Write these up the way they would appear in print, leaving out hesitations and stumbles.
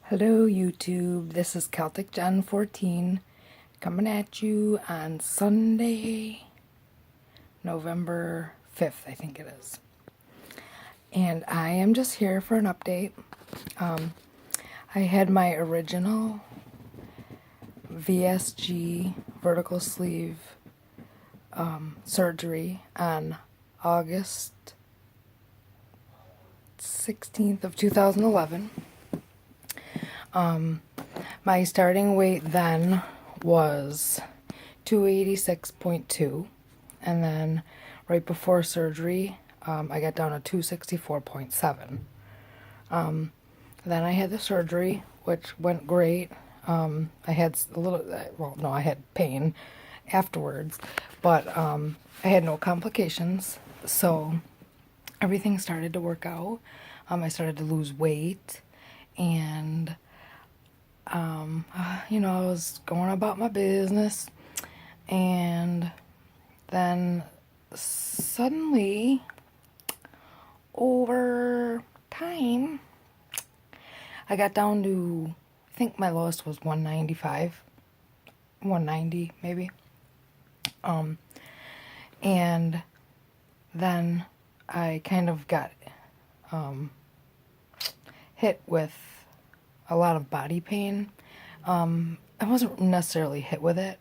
Hello YouTube, this is Celtic Gen 14 coming at you on Sunday, November 5th, I think it is. And I am just here for an update. I had my original VSG vertical sleeve surgery on August 16th of 2011. My starting weight then was 286.2, and then right before surgery, I got down to 264.7. Then I had the surgery, which went great. I had I had pain afterwards, but I had no complications, so everything started to work out. I started to lose weight, and I was going about my business, and then suddenly, over time, I got down to, I think my lowest was 195, 190 maybe. And then I kind of got hit with a lot of body pain. I wasn't necessarily hit with it.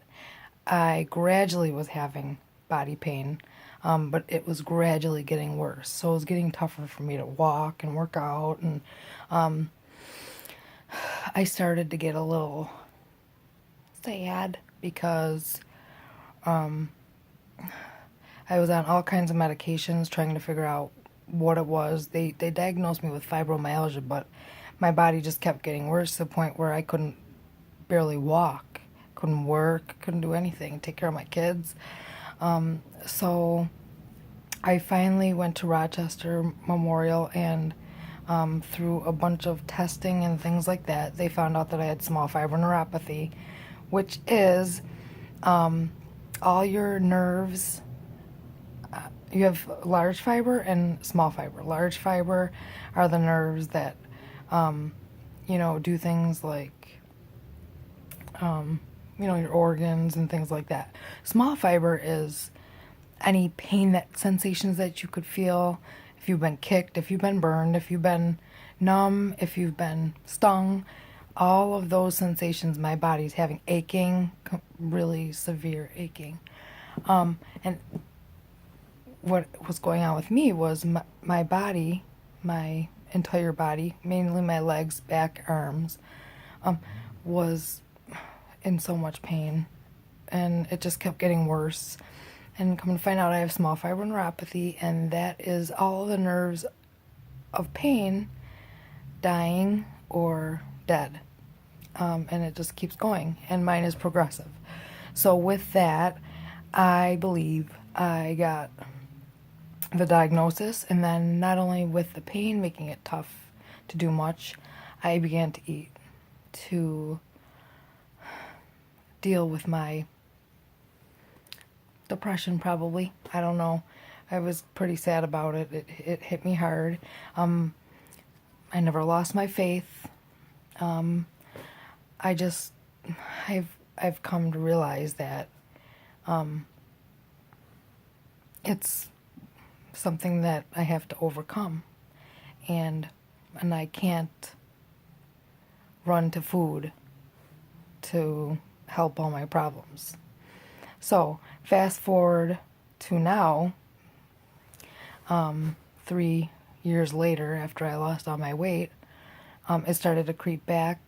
I gradually was having body pain, but it was gradually getting worse. So it was getting tougher for me to walk and work out, and I started to get a little sad because I was on all kinds of medications trying to figure out what it was. They diagnosed me with fibromyalgia, but my body just kept getting worse to the point where I couldn't barely walk, couldn't work, couldn't do anything, take care of my kids. So I finally went to Rochester Memorial, and through a bunch of testing and things like that, they found out that I had small fiber neuropathy, which is all your nerves. You have large fiber and small fiber. Large fiber are the nerves that do things like, your organs and things like that. Small fiber is any pain, sensations that you could feel if you've been kicked, if you've been burned, if you've been numb, if you've been stung. All of those sensations my body's having, aching, really severe aching. And what was going on with me was my body, my entire body, mainly my legs, back, arms, was in so much pain, and it just kept getting worse. And come to find out, I have small fiber neuropathy, and that is all the nerves of pain dying or dead, and it just keeps going, and mine is progressive. So with that, I believe I got the diagnosis, and then not only with the pain making it tough to do much, I began to eat to deal with my depression, probably. I don't know. I was pretty sad about it. It hit me hard. I never lost my faith. I've come to realize that it's something that I have to overcome, and I can't run to food to help all my problems. So fast forward to now, 3 years later, after I lost all my weight, it started to creep back.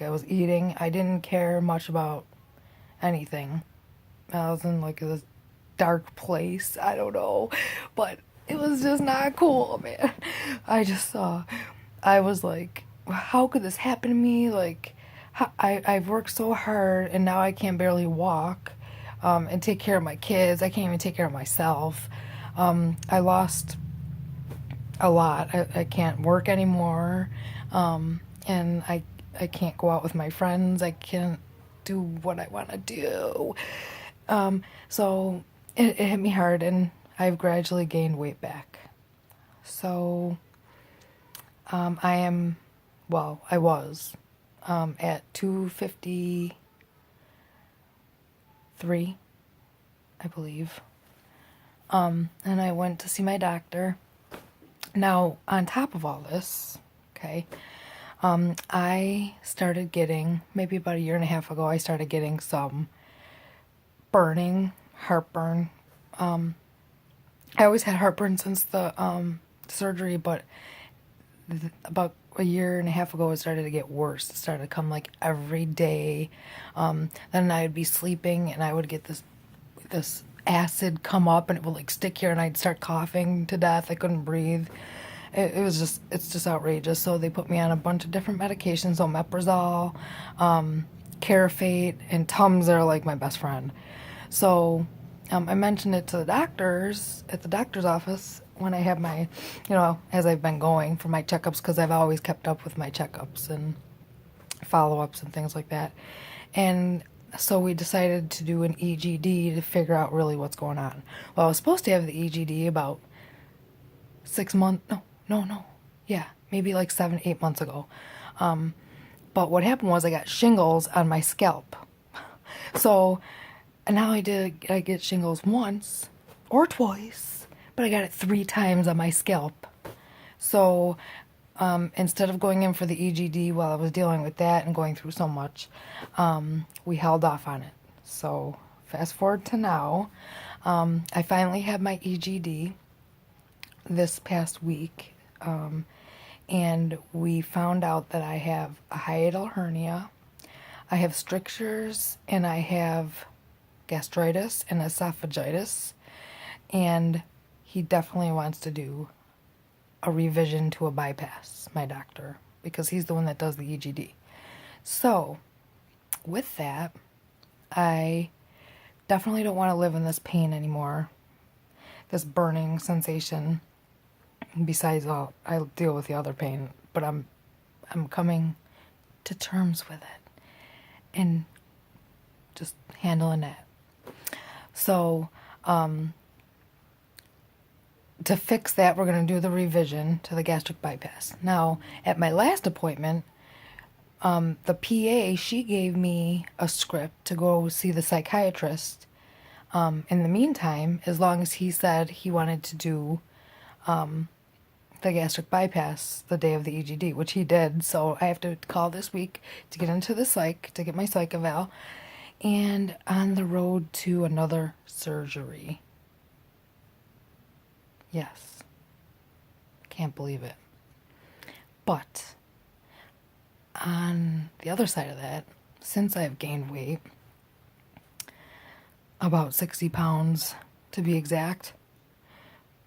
I was eating. I didn't care much about anything. I was in like this dark place. I don't know, but it was just not cool, man. I was like, how could this happen to me? Like, I've worked so hard, and now I can barely walk and take care of my kids. I can't even take care of myself. I lost a lot. I can't work anymore, and I can't go out with my friends. I can't do what I want to do. So it hit me hard, and I've gradually gained weight back. So I am Well, I was at 253, I believe. And I went to see my doctor. Now, on top of all this, okay, I started getting, maybe about a year and a half ago, I started getting some burning, heartburn. I always had heartburn since the surgery, but about a year and a half ago, it started to get worse. It started to come like every day. Then I'd be sleeping and I would get this acid come up and it would like stick here and I'd start coughing to death. I couldn't breathe. It's just outrageous. So they put me on a bunch of different medications, omeprazole, Carafate, and Tums are like my best friend. So I mentioned it to the doctors at the doctor's office when I have my, as I've been going for my checkups, because I've always kept up with my checkups and follow-ups and things like that. And so we decided to do an EGD to figure out really what's going on. Well, I was supposed to have the EGD about 6 months, yeah, maybe like 7, 8 months ago. But what happened was I got shingles on my scalp. So, and now I get shingles once or twice, but I got it 3 times on my scalp. So, instead of going in for the EGD while I was dealing with that and going through so much, we held off on it. So, fast forward to now, I finally had my EGD this past week, and we found out that I have a hiatal hernia, I have strictures, and I have gastritis and esophagitis, and he definitely wants to do a revision to a bypass, my doctor, because he's the one that does the EGD. So, with that, I definitely don't want to live in this pain anymore, this burning sensation. Besides all, I deal with the other pain, but I'm coming to terms with it and just handling that. So, to fix that, we're going to do the revision to the gastric bypass. Now, at my last appointment, the PA, she gave me a script to go see the psychiatrist. In the meantime, as long as he said he wanted to do the gastric bypass the day of the EGD, which he did. So I have to call this week to get into the psych, to get my psych eval, and on the road to another surgery. Yes. Can't believe it. But on the other side of that, since I've gained weight, about 60 pounds to be exact,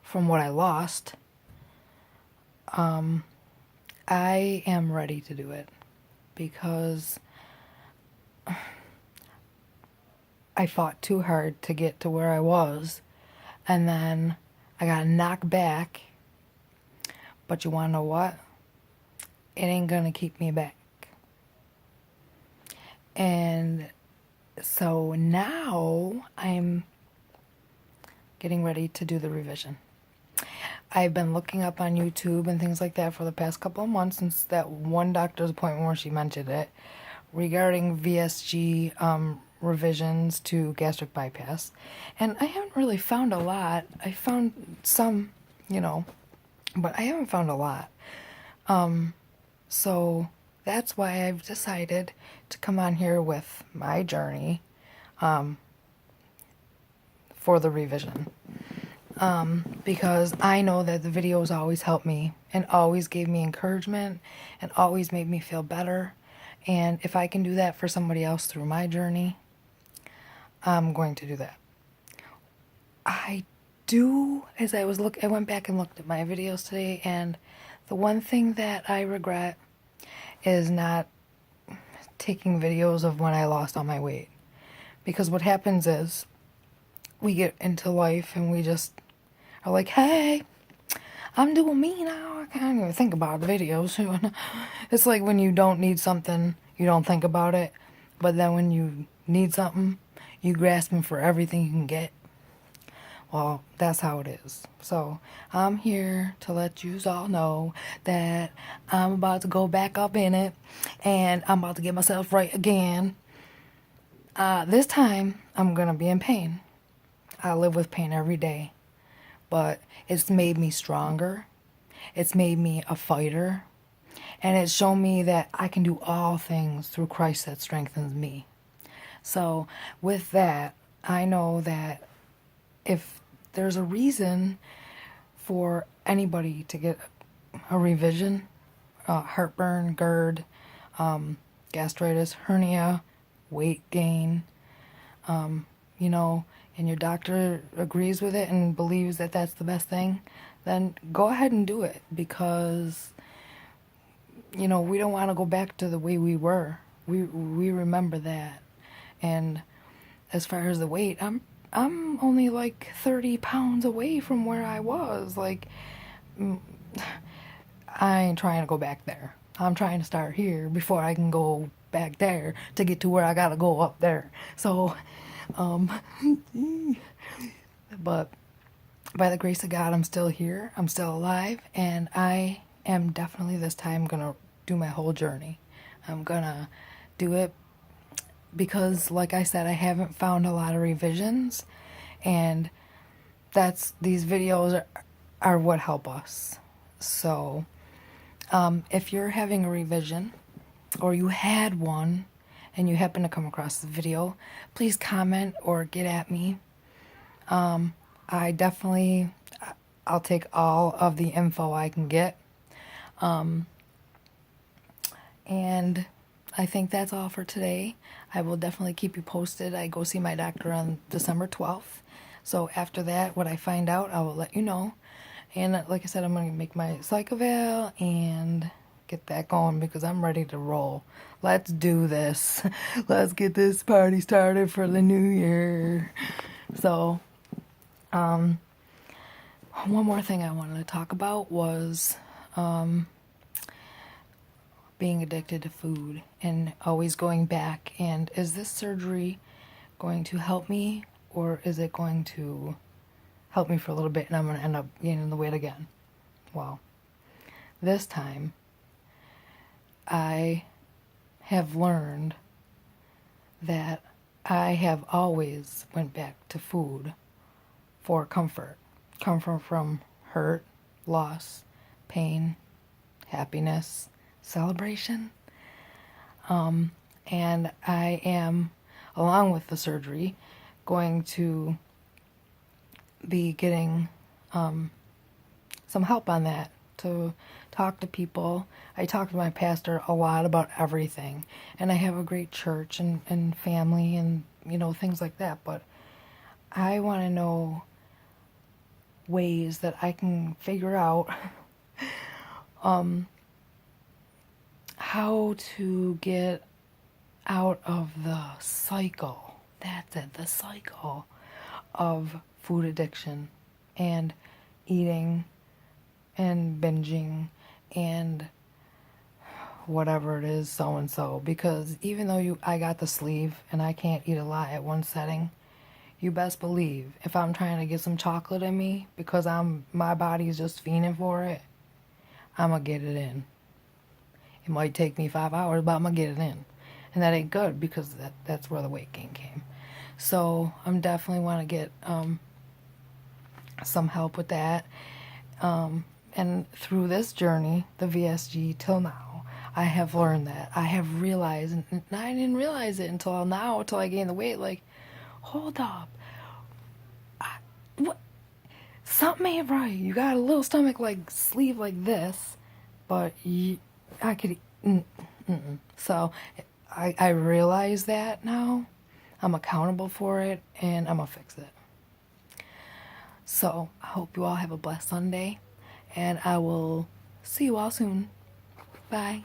from what I lost, I am ready to do it because I fought too hard to get to where I was, and then I got knocked back. But you want to know what? It ain't gonna keep me back. And so now I'm getting ready to do the revision. I've been looking up on YouTube and things like that for the past couple of months since that one doctor's appointment where she mentioned it regarding VSG revisions to gastric bypass. And I haven't really found a lot. I found some, but I haven't found a lot. So that's why I've decided to come on here with my journey for the revision. Because I know that the videos always helped me and always gave me encouragement and always made me feel better. And if I can do that for somebody else through my journey, I'm going to do that. I went back and looked at my videos today, and the one thing that I regret is not taking videos of when I lost all my weight. Because what happens is we get into life and we just are like, hey, I'm doing me now. I can't even think about videos. It's like when you don't need something, you don't think about it. But then when you need something, you grasping for everything you can get. Well, that's how it is. So I'm here to let you all know that I'm about to go back up in it, and I'm about to get myself right again. This time I'm gonna be in pain. I live with pain every day, but it's made me stronger. It's made me a fighter, and it's shown me that I can do all things through Christ that strengthens me. So with that, I know that if there's a reason for anybody to get a revision, heartburn, GERD, gastritis, hernia, weight gain, you know, and your doctor agrees with it and believes that that's the best thing, then go ahead and do it, because, you know, we don't want to go back to the way we were. We remember that. And as far as the weight, I'm only like 30 pounds away from where I was. Like, I ain't trying to go back there. I'm trying to start here before I can go back there to get to where I gotta go up there. So, but by the grace of God, I'm still here. I'm still alive, and I am definitely this time gonna do my whole journey. I'm gonna do it because, like I said, I haven't found a lot of revisions, and these videos are what help us. So, if you're having a revision, or you had one, and you happen to come across the video, please comment or get at me. I'll take all of the info I can get. And I think that's all for today. I will definitely keep you posted. I go see my doctor on December 12th. So after that, what I find out, I will let you know. And like I said, I'm going to make my psych eval and get that going because I'm ready to roll. Let's do this. Let's get this party started for the new year. So, one more thing I wanted to talk about was being addicted to food and always going back. And is this surgery going to help me, or is it going to help me for a little bit and I'm going to end up gaining the weight again? Well, this time I have learned that I have always went back to food for comfort from hurt, loss, pain, happiness, celebration. And I am, along with the surgery, going to be getting some help on that, to talk to people. I talk to my pastor a lot about everything, and I have a great church and family and, you know, things like that, but I want to know ways that I can figure out how to get out of the cycle. That's it, the cycle of food addiction and eating and binging and whatever it is, so and so. Because even though I got the sleeve and I can't eat a lot at one setting, you best believe if I'm trying to get some chocolate in me because my body's just fiending for it, I'm gonna get it in. It might take me 5 hours, but I'm gonna get it in. And that ain't good because that's where the weight gain came. So I'm definitely want to get some help with that. And through this journey, the VSG till now, I have learned that. I have realized, and I didn't realize it until now, until I gained the weight, like, hold up. What? Something ain't right. You got a little stomach like sleeve like this, but I could. So I realize that now. I'm accountable for it, and I'm gonna fix it. So I hope you all have a blessed Sunday, and I will see you all soon. Bye.